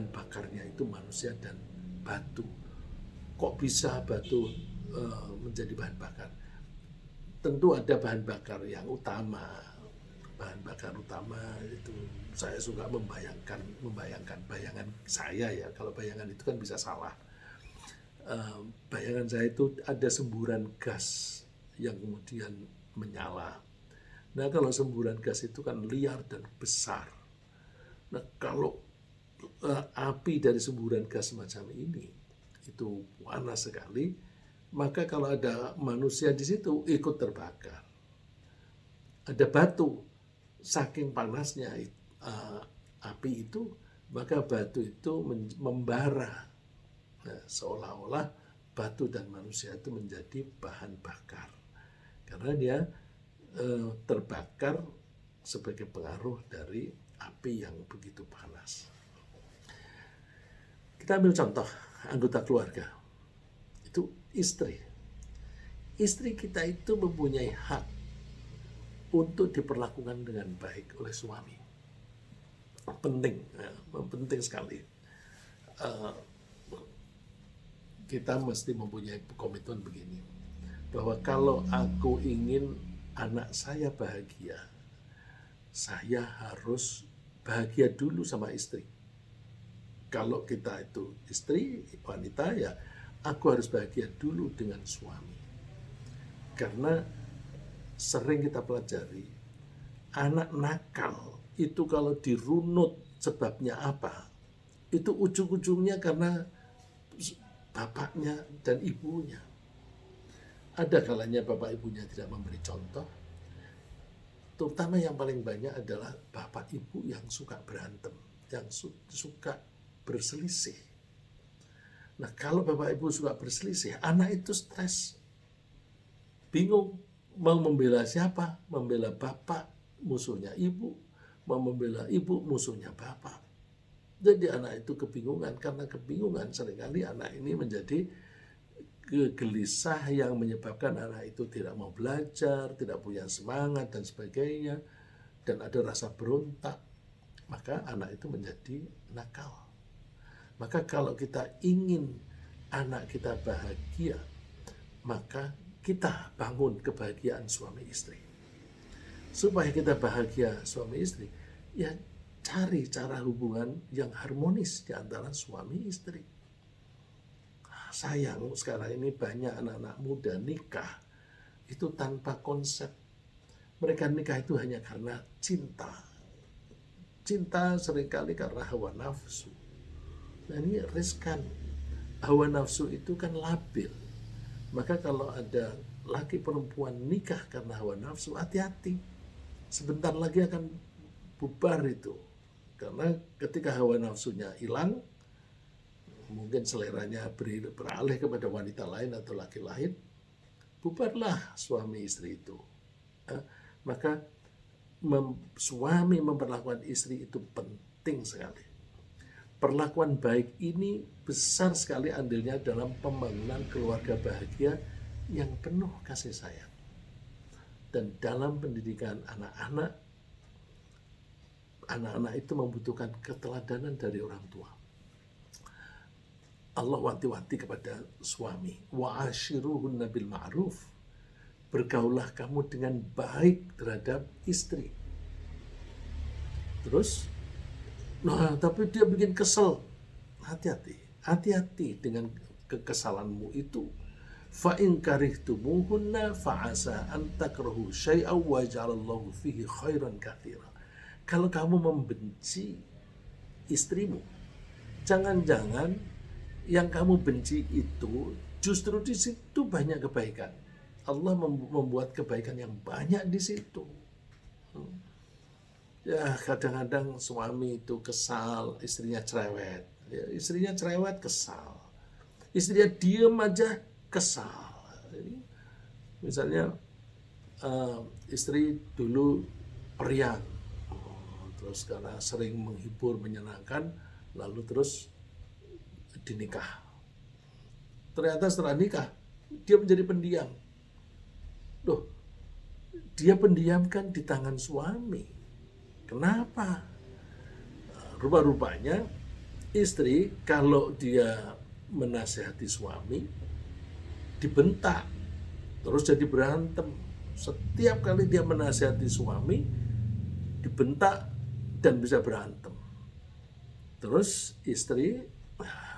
bakarnya itu manusia dan batu. Kok bisa batu menjadi bahan bakar? Tentu ada bahan bakar yang utama. Bahan bakar utama itu saya suka membayangkan bayangan saya ya. Kalau bayangan itu kan bisa salah. Bayangan saya itu ada semburan gas yang kemudian menyala. Nah kalau semburan gas itu kan liar dan besar. Nah kalau api dari semburan gas semacam ini itu panas sekali, maka kalau ada manusia di situ ikut terbakar. Ada batu, saking panasnya api itu, maka batu itu membara. Nah, seolah-olah batu dan manusia itu menjadi bahan bakar, karena dia terbakar sebagai pengaruh dari api yang begitu panas. Kita ambil contoh anggota keluarga. Itu istri. Istri kita itu mempunyai hak untuk diperlakukan dengan baik oleh suami. Penting sekali. Kita mesti mempunyai komitmen begini, bahwa kalau aku ingin anak saya bahagia, saya harus bahagia dulu sama istri. Kalau kita itu istri, wanita, ya aku harus bahagia dulu dengan suami. Karena sering kita pelajari, anak nakal itu kalau dirunut sebabnya apa, itu ujung-ujungnya karena bapaknya dan ibunya. Ada kalanya bapak ibunya tidak memberi contoh, terutama yang paling banyak adalah bapak ibu yang suka berantem, yang suka berselisih. Nah kalau bapak ibu suka berselisih, anak itu stres, bingung mau membela siapa, membela bapak musuhnya ibu, mau membela ibu musuhnya bapak. Jadi anak itu kebingungan, karena kebingungan seringkali anak ini menjadi gelisah yang menyebabkan anak itu tidak mau belajar, tidak punya semangat dan sebagainya, dan ada rasa berontak, maka anak itu menjadi nakal. Maka kalau kita ingin anak kita bahagia, maka kita bangun kebahagiaan suami istri. Supaya kita bahagia suami istri, ya cari cara hubungan yang harmonis di antara suami istri. Sayang sekarang ini banyak anak-anak muda nikah itu tanpa konsep. Mereka nikah itu hanya karena cinta. Cinta seringkali karena hawa nafsu. Nah ini riskan. Hawa nafsu itu kan labil. Maka kalau ada laki perempuan nikah karena hawa nafsu, hati-hati. Sebentar lagi akan bubar itu. Karena ketika hawa nafsunya hilang, mungkin seleranya beralih kepada wanita lain atau laki lain, bubarlah suami istri itu. Maka suami memperlakukan istri itu penting sekali. Perlakuan baik ini besar sekali andilnya dalam pembangunan keluarga bahagia yang penuh kasih sayang. Dan dalam pendidikan anak-anak itu membutuhkan keteladanan dari orang tua. Allah wanti-wanti kepada suami, wa'ashiruhunna bil ma'ruf. Bergaulah kamu dengan baik terhadap istri. Terus, nah tapi dia bikin kesel. Hati-hati dengan kekesalanmu itu. Fa in karihtumuhunna fa'asa an takrahu syai'aw wa ja'alallahu fihi khairan katsira. Kalau kamu membenci istrimu, jangan-jangan yang kamu benci itu justru di situ banyak kebaikan. Allah membuat kebaikan yang banyak di situ. Ya kadang-kadang suami itu kesal, istrinya cerewet. Ya, istrinya cerewet kesal. Istrinya diem aja kesal. Misalnya istri dulu periang, terus karena sering menghibur, menyenangkan, lalu terus dinikah. Ternyata setelah nikah dia menjadi pendiam. Loh, dia pendiam kan di tangan suami. Kenapa? Rupa-rupanya istri kalau dia menasehati suami dibentak, terus jadi berantem. Setiap kali dia menasehati suami dibentak dan bisa berantem. Terus istri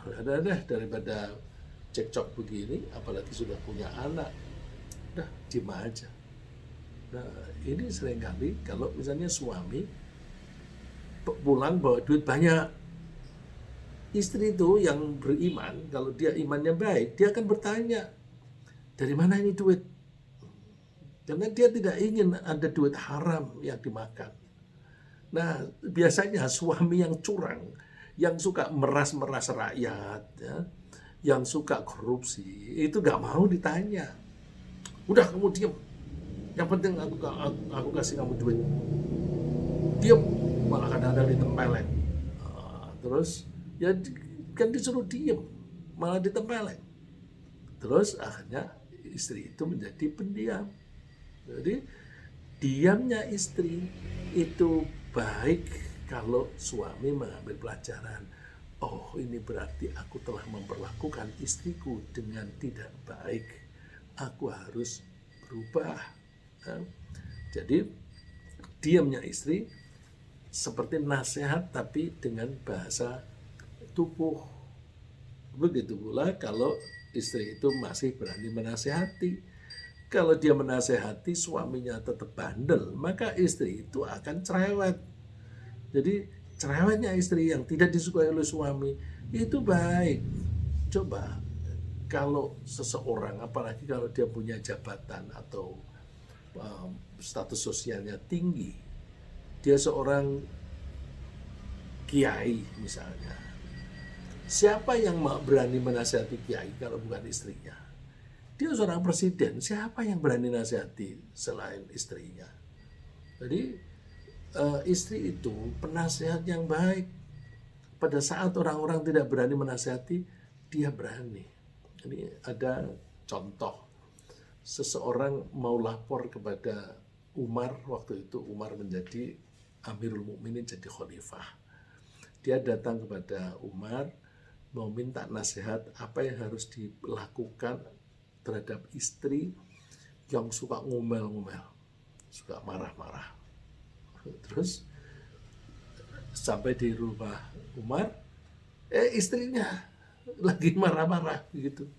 ada daripada cekcok begini, apalagi sudah punya anak, udah diem aja. Nah ini seringkali kalau misalnya suami pulang bawa duit banyak, istri itu yang beriman, kalau dia imannya baik, dia akan bertanya, dari mana ini duit? Karena dia tidak ingin ada duit haram yang dimakan. Nah biasanya suami yang curang, yang suka meras-meras rakyat, ya, yang suka korupsi, itu gak mau ditanya. Udah kamu diem, yang penting aku kasih kamu duit. Diem, malah kadang-kadang ditempeleng. Terus ya kan disuruh diem, malah ditempeleng. Terus akhirnya istri itu menjadi pendiam. Jadi diamnya istri itu baik kalau suami mengambil pelajaran. Oh ini berarti aku telah memperlakukan istriku dengan tidak baik. Aku harus berubah. Jadi diamnya istri seperti nasihat tapi dengan bahasa tubuh. Begitu pula kalau istri itu masih berani menasehati. Kalau dia menasehati suaminya tetap bandel, maka istri itu akan cerewet. Jadi cerewetnya istri yang tidak disukai oleh suami itu baik. Coba kalau seseorang, apalagi kalau dia punya jabatan atau status sosialnya tinggi, dia seorang kiai misalnya, siapa yang berani menasihati kiai kalau bukan istrinya? Dia seorang presiden, siapa yang berani nasihati selain istrinya? Jadi istri itu penasehat yang baik. Pada saat orang-orang tidak berani menasihati, dia berani. Ini ada contoh, seseorang mau lapor kepada Umar, waktu itu Umar menjadi Amirul Mukminin, jadi khalifah. Dia datang kepada Umar mau minta nasihat apa yang harus dilakukan terhadap istri yang suka ngomel-ngomel, suka marah-marah. Terus sampai di rumah Umar, istrinya lagi marah-marah gitu.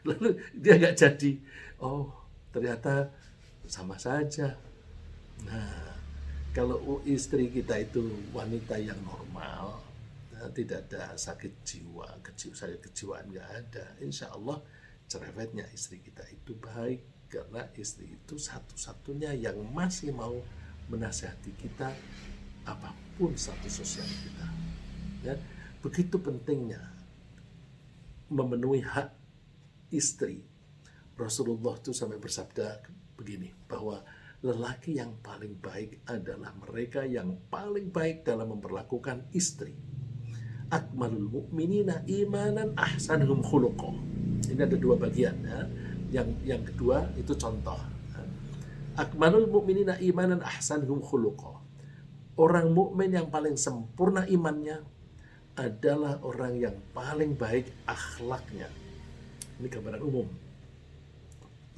Lalu dia nggak jadi. Oh, ternyata sama saja. Nah, kalau istri kita itu wanita yang normal, tidak ada sakit jiwa, sakit kejiwaan nggak ada, insya Allah cerewetnya istri kita itu baik, karena istri itu satu-satunya yang masih mau menasihati kita apapun status sosial kita. Ya, begitu pentingnya memenuhi hak istri. Rasulullah itu sampai bersabda begini, bahwa lelaki yang paling baik adalah mereka yang paling baik dalam memperlakukan istri. Akmalul mu'minina imanan ahsanuhum khuluqa. Ini ada dua bagian ya. Yang kedua itu contoh. Akmalul mu'minina imanan ahsanuhum khuluqa. Orang mukmin yang paling sempurna imannya adalah orang yang paling baik akhlaknya. Ini gambaran umum.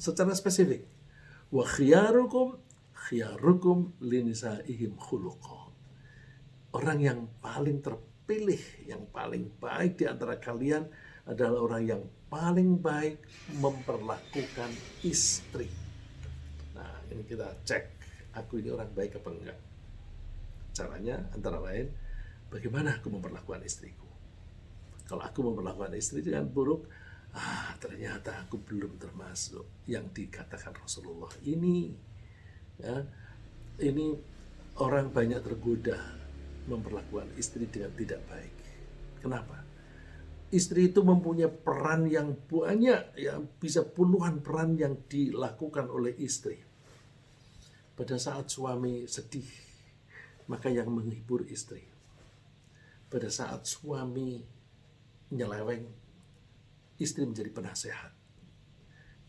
Secara spesifik, wa khiyarukum linisaihim khuluqa. Orang yang paling terpilih, yang paling baik di antara kalian adalah orang yang paling baik memperlakukan istri. Nah, ini kita cek, aku ini orang baik apa enggak. Caranya antara lain, bagaimana aku memperlakukan istriku. Kalau aku memperlakukan istri dengan buruk, ternyata aku belum termasuk yang dikatakan Rasulullah ini. Ya, ini orang banyak tergoda memperlakukan istri dengan tidak baik. Kenapa? Istri itu mempunyai peran yang banyak, ya, bisa puluhan peran yang dilakukan oleh istri. Pada saat suami sedih, maka yang menghibur istri. Pada saat suami nyeleweng, istri menjadi penasehat.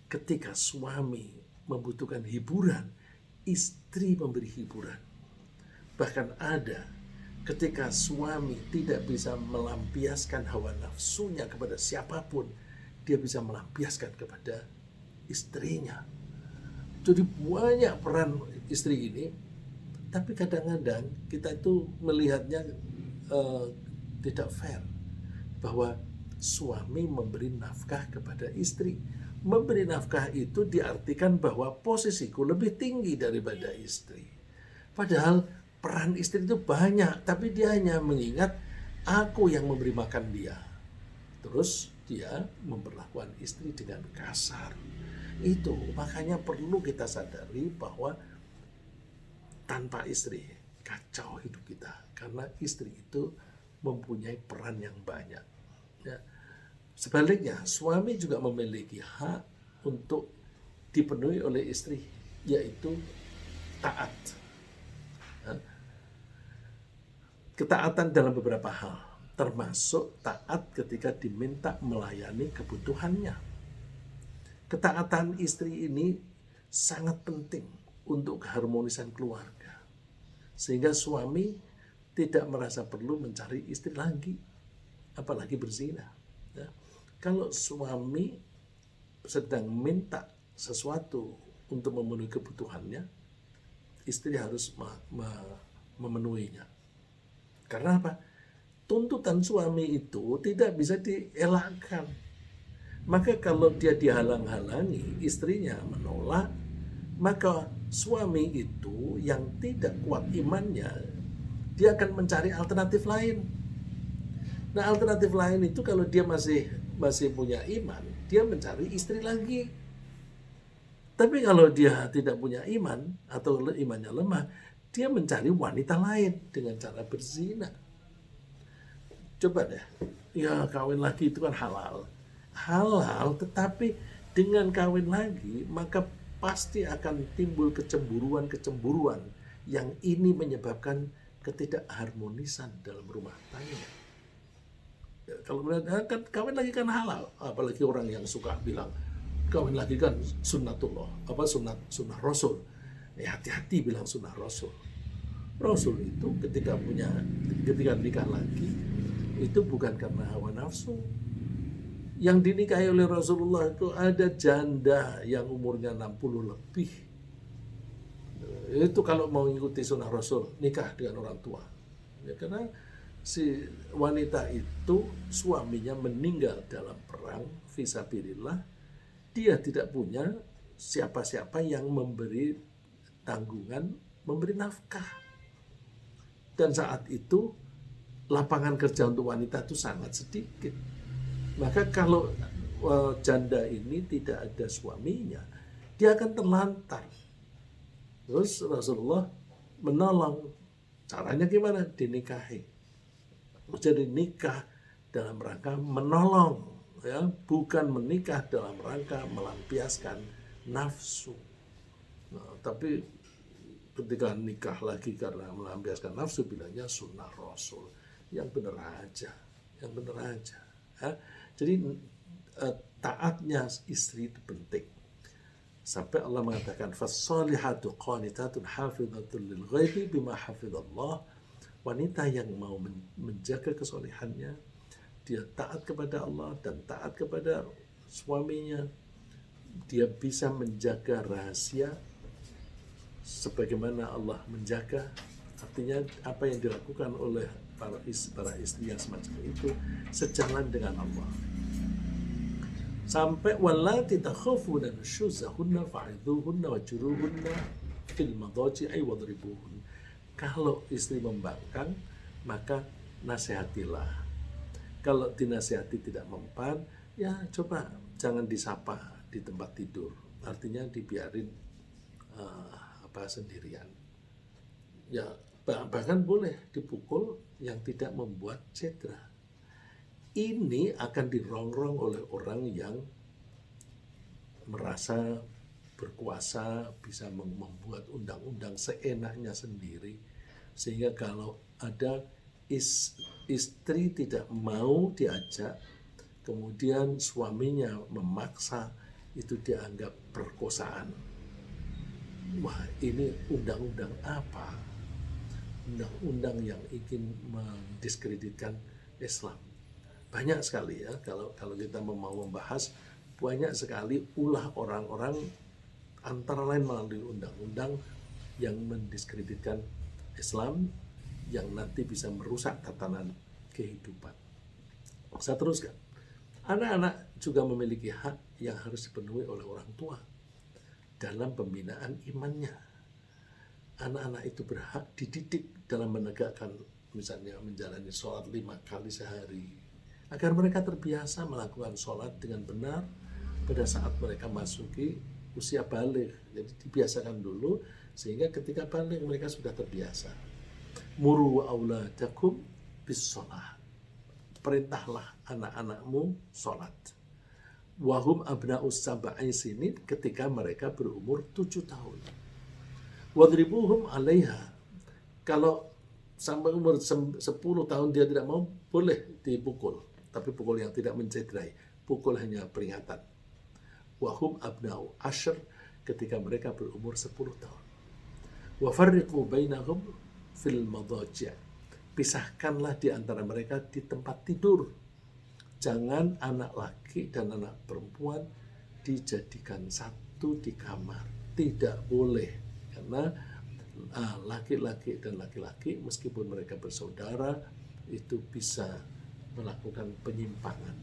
Ketika suami membutuhkan hiburan, istri memberi hiburan. Bahkan ada ketika suami tidak bisa melampiaskan hawa nafsunya kepada siapapun, dia bisa melampiaskan kepada istrinya. Jadi banyak peran istri ini, tapi kadang-kadang kita itu melihatnya tidak fair, bahwa suami memberi nafkah kepada istri. Memberi nafkah itu diartikan bahwa posisiku lebih tinggi daripada istri. Padahal peran istri itu banyak, tapi dia hanya mengingat aku yang memberi makan dia. Terus dia memperlakukan istri dengan kasar. Itu makanya perlu kita sadari bahwa tanpa istri kacau hidup kita, karena istri itu mempunyai peran yang banyak. Ya. Sebaliknya, suami juga memiliki hak untuk dipenuhi oleh istri, yaitu taat. Ya. Ketaatan dalam beberapa hal, termasuk taat ketika diminta melayani kebutuhannya. Ketaatan istri ini sangat penting untuk keharmonisan keluarga, sehingga suami tidak merasa perlu mencari istri lagi, apalagi berzina. Ya. Kalau suami sedang minta sesuatu untuk memenuhi kebutuhannya, istri harus memenuhinya. Karena apa? Tuntutan suami itu tidak bisa dielakkan. Maka kalau dia dihalang-halangi, istrinya menolak, maka suami itu yang tidak kuat imannya, dia akan mencari alternatif lain. Nah, alternatif lain itu kalau dia masih punya iman, dia mencari istri lagi. Tapi kalau dia tidak punya iman atau imannya lemah, dia mencari wanita lain dengan cara berzina. Coba deh, ya kawin lagi itu kan halal. Halal, tetapi dengan kawin lagi, maka pasti akan timbul kecemburuan yang ini menyebabkan ketidakharmonisan dalam rumah tangga. Ya, kalau kan kawin lagi kan halal, apalagi orang yang suka bilang kawin lagi kan sunnatullah, sunnah Rasul. Ya, hati-hati bilang sunnah Rasul. Rasul itu ketika nikah lagi, itu bukan karena hawa nafsu. Yang dinikahi oleh Rasulullah itu ada janda yang umurnya 60 lebih. Itu kalau mau mengikuti sunnah Rasul, nikah dengan orang tua. Ya, karena si wanita itu suaminya meninggal dalam perang fisabilillah, dia tidak punya siapa-siapa yang memberi tanggungan, memberi nafkah. Dan saat itu lapangan kerja untuk wanita itu sangat sedikit. Maka kalau janda ini tidak ada suaminya, dia akan terlantar. Terus Rasulullah menolong. Caranya gimana? Dinikahi. Jadi nikah dalam rangka menolong, ya, bukan menikah dalam rangka melampiaskan nafsu. Nah, tapi ketika nikah lagi karena melampiaskan nafsu, bilangnya sunnah Rasul. Yang benar aja, yang benar aja. Ya. Jadi taatnya istri itu penting. Sampai Allah mengatakan fassalihatu qanitatun hafizatun lil ghaibi bima hafizallah. Wanita yang mau menjaga kesolehannya, dia taat kepada Allah dan taat kepada suaminya, dia bisa menjaga rahasia sebagaimana Allah menjaga. Artinya apa yang dilakukan oleh para istri yang semacam itu sejalan dengan Allah. Sampai wallati takhafuna nusyuzahunna fa'idhuhunna wajruhunna fil madaji'i wadribuhun. Kalau istri membangkang, maka nasihatilah. Kalau dinasihati tidak mempan, ya coba jangan disapa di tempat tidur. Artinya dibiarin sendirian. Ya bahkan boleh dipukul yang tidak membuat cedera. Ini akan dirongrong oleh orang yang merasa berkuasa, bisa membuat undang-undang seenaknya sendiri, sehingga kalau ada istri tidak mau diajak, kemudian suaminya memaksa, itu dianggap perkosaan. Wah, ini undang-undang apa? Undang-undang yang ingin mendiskreditkan Islam. Banyak sekali ya, kalau kita mau membahas, banyak sekali ulah orang-orang, antara lain melalui undang-undang yang mendiskreditkan Islam, yang nanti bisa merusak tatanan kehidupan. Saya teruskan. Anak-anak juga memiliki hak yang harus dipenuhi oleh orang tua dalam pembinaan imannya. Anak-anak itu berhak dididik dalam menegakkan, misalnya menjalani sholat 5 kali sehari, agar mereka terbiasa melakukan sholat dengan benar pada saat mereka masuki usia balik. Jadi dibiasakan dulu, sehingga ketika balik mereka sudah terbiasa. Muru auladakum bis sholat. Perintahlah anak-anakmu sholat. Wahum abna'us sab'i sinin, ketika mereka berumur 7 tahun. Wadribuhum 'alaiha. Kalau sampai umur 10 tahun dia tidak mau, boleh dipukul, tapi pukul yang tidak mencederai, pukul hanya peringatan. Wahum abna'u asyr, ketika mereka berumur 10 tahun. Wa farriqu bainahum fil madaji'. Pisahkanlah di antara mereka di tempat tidur. Jangan anak laki dan anak perempuan dijadikan satu di kamar. Tidak boleh, karena laki-laki dan laki-laki meskipun mereka bersaudara itu bisa melakukan penyimpangan.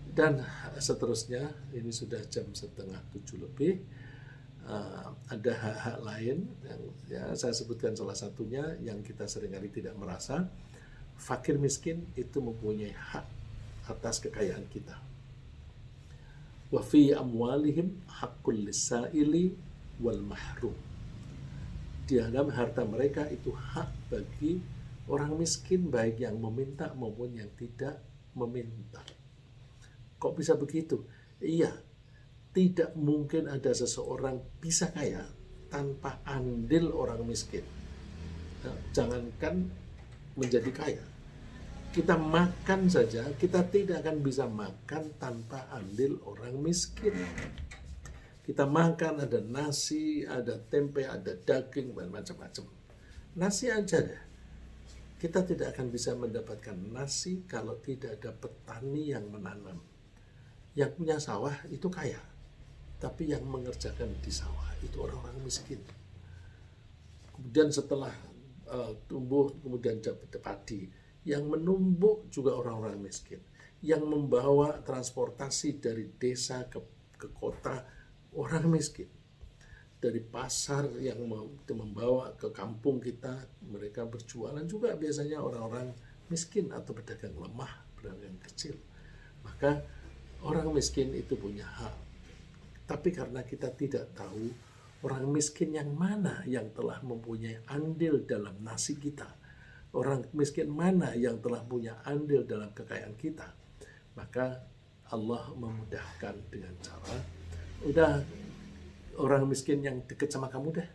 Dan seterusnya, ini sudah jam 6:30 lebih. Ada hak-hak lain yang ya saya sebutkan, salah satunya yang kita seringkali tidak merasa. Fakir miskin itu mempunyai hak atas kekayaan kita. Wa fi amwalihim haqqul lisaili wal mahrum. Di dalam harta mereka itu hak bagi orang miskin, baik yang meminta maupun yang tidak meminta. Kok bisa begitu? Iya, tidak mungkin ada seseorang bisa kaya tanpa andil orang miskin. Nah, jangankan menjadi kaya, kita makan saja, kita tidak akan bisa makan tanpa andil orang miskin. Kita makan ada nasi, ada tempe, ada daging, dan macam-macam. Nasi aja deh. Kita tidak akan bisa mendapatkan nasi kalau tidak ada petani yang menanam. Yang punya sawah itu kaya, tapi yang mengerjakan di sawah itu orang-orang miskin. Kemudian setelah tumbuh, kemudian dapat padi, yang menumbuk juga orang-orang miskin. Yang membawa transportasi dari desa ke kota, orang miskin. Dari pasar yang membawa ke kampung kita, mereka berjualan juga biasanya orang-orang miskin atau pedagang lemah, pedagang kecil. Maka orang miskin itu punya hak. Tapi karena kita tidak tahu orang miskin yang mana yang telah mempunyai andil dalam nasi kita, orang miskin mana yang telah punya andil dalam kekayaan kita, maka Allah memudahkan dengan cara, udah orang miskin yang dekat sama kamu deh,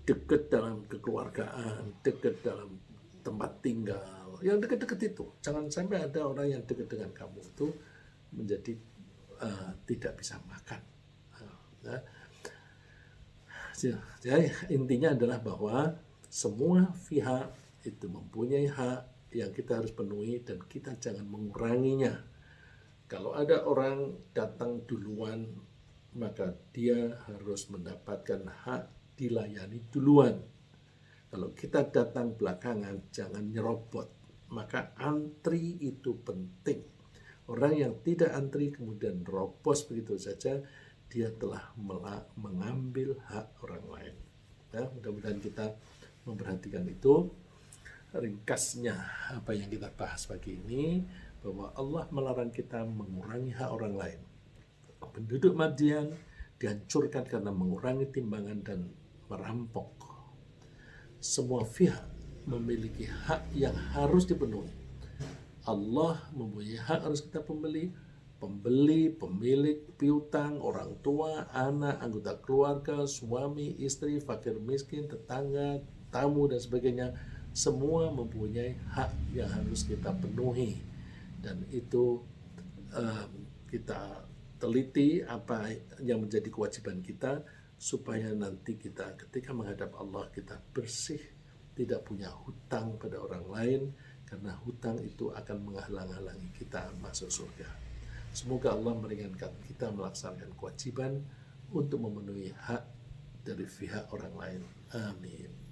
dekat dalam kekeluargaan, dekat dalam tempat tinggal, yang dekat-dekat itu. Jangan sampai ada orang yang dekat dengan kamu itu menjadi tidak bisa makan. Nah, jadi intinya adalah bahwa semua pihak itu mempunyai hak yang kita harus penuhi dan kita jangan menguranginya. Kalau ada orang datang duluan, maka dia harus mendapatkan hak dilayani duluan. Kalau kita datang belakangan, jangan nyerobot. Maka antri itu penting. Orang yang tidak antri kemudian robos begitu saja, dia telah mengambil hak orang lain. Ya, mudah-mudahan kita memperhatikan itu. Ringkasnya apa yang kita bahas pagi ini, bahwa Allah melarang kita mengurangi hak orang lain. Penduduk Madian dihancurkan karena mengurangi timbangan dan merampok. Semua pihak memiliki hak yang harus dipenuhi. Allah mempunyai hak harus kita pembeli, pemilik, piutang, orang tua, anak, anggota keluarga, suami, istri, fakir miskin, tetangga, tamu dan sebagainya. Semua mempunyai hak yang harus kita penuhi, dan itu kita teliti apa yang menjadi kewajiban kita, supaya nanti kita ketika menghadap Allah kita bersih, tidak punya hutang pada orang lain, karena hutang itu akan menghalang-halangi kita masuk surga. Semoga Allah meringankan kita melaksanakan kewajiban untuk memenuhi hak dari pihak orang lain. Amin.